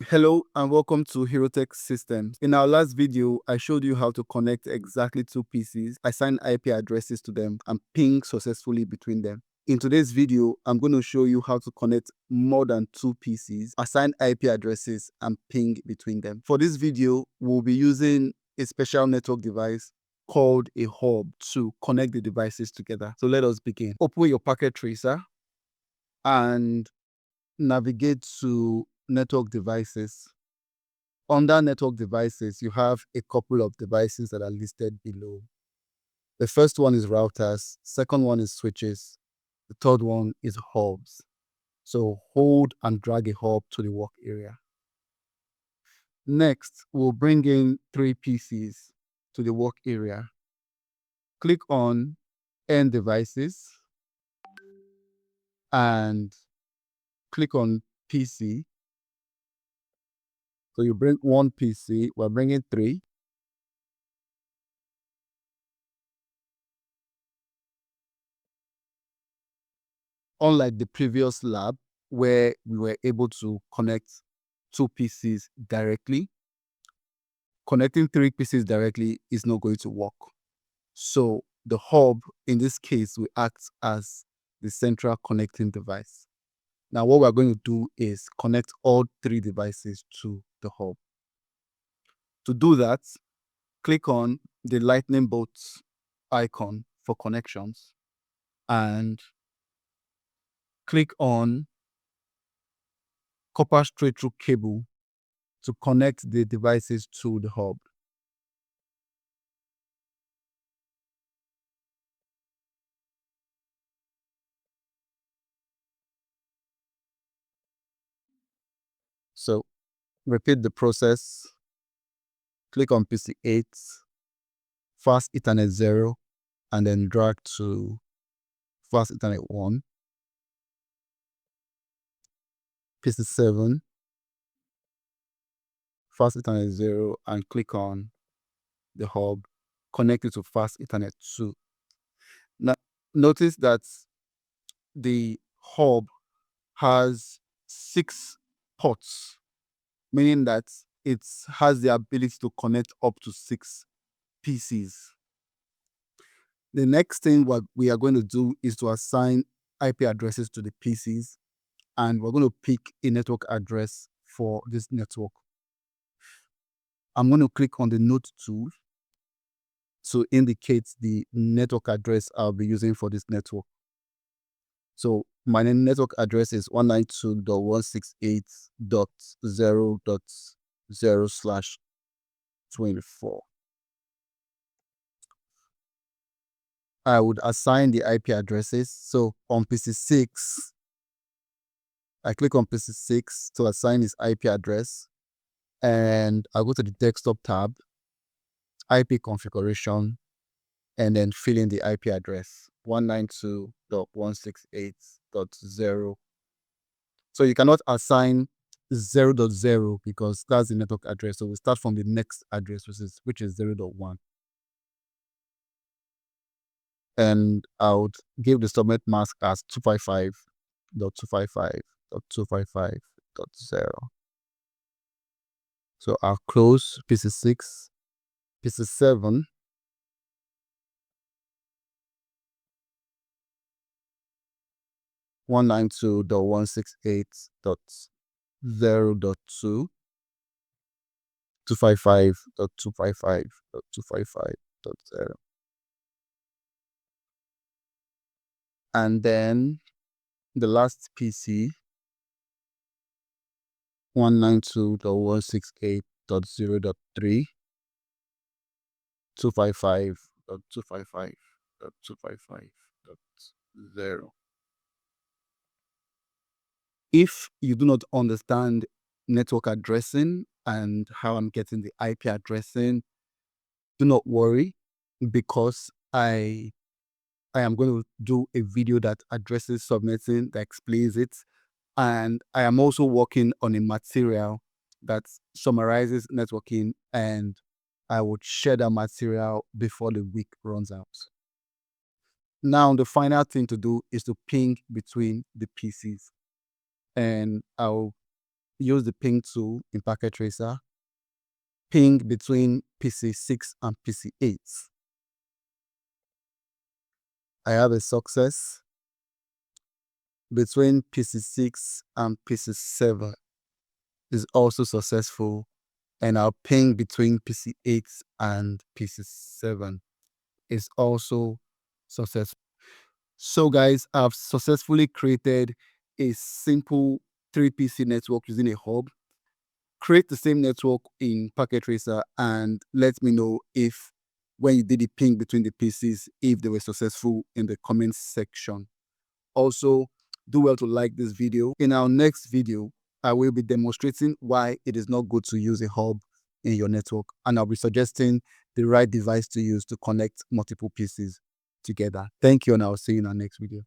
Hello and welcome to HeroTech Systems. In our last video, I showed you how to connect exactly two PCs, assign IP addresses to them, and ping successfully between them. In today's video, I'm going to show you how to connect more than two PCs, assign IP addresses, and ping between them. For this video, we'll be using a special network device called a hub to connect the devices together. So let us begin. Open your packet tracer and navigate to network devices. Under network devices, you have a couple of devices that are listed below. The first one is routers, second one is switches, the third one is hubs. So hold and drag a hub to the work area. Next, we'll bring in three PCs to the work area. Click on End Devices and click on PC. So you bring one PC, we're bringing three. Unlike the previous lab where we were able to connect two PCs directly, connecting three PCs directly is not going to work. So the hub in this case will act as the central connecting device. Now what we're going to do is connect all three devices to the hub. To do that, click on the lightning bolt icon for connections and click on copper straight through cable to connect the devices to the hub. So repeat the process. Click on PC 8, fast Ethernet 0, and then drag to fast Ethernet 1. PC 7, fast Ethernet 0, and click on the hub, connect it to fast Ethernet 2. Now, notice that the hub has 6 ports, meaning that it has the ability to connect up to 6 PCs. The next thing what we are going to do is to assign IP addresses to the PCs, and we're going to pick a network address for this network. I'm going to click on the Note tool to indicate the network address I'll be using for this network. So my network address is 192.168.0.0/24. I would assign the IP addresses. So on PC 6, I click on PC 6 to assign its IP address, and I'll go to the desktop tab, IP configuration, and then fill in the IP address 192.168.0. So you cannot assign 0.0 because that's the network address. So we start from the next address, which is 0.1. And I would give the subnet mask as 255.255.255.0. So I'll close PC 6, PC 7, one 192.168.0.2, 255.255.255.0. And then the last PC, 192.168.0.3, 255.255.255.0. If you do not understand network addressing and how I'm getting the IP addressing, do not worry, because I am going to do a video that addresses subnetting, that explains it. And I am also working on a material that summarizes networking, and I would share that material before the week runs out. Now, the final thing to do is to ping between the PCs. And I'll use the ping tool in Packet Tracer, ping between PC6 and PC8. I have a success between PC6 and PC7 is also successful, and our ping between PC8 and PC7 is also successful. So guys, I've successfully created a simple 3PC network using a hub. Create the same network in Packet Tracer and let me know if when you did the ping between the PCs, if they were successful in the comments section. Also, do well to like this video. In our next video, I will be demonstrating why it is not good to use a hub in your network, and I'll be suggesting the right device to use to connect multiple PCs together. Thank you, and I'll see you in our next video.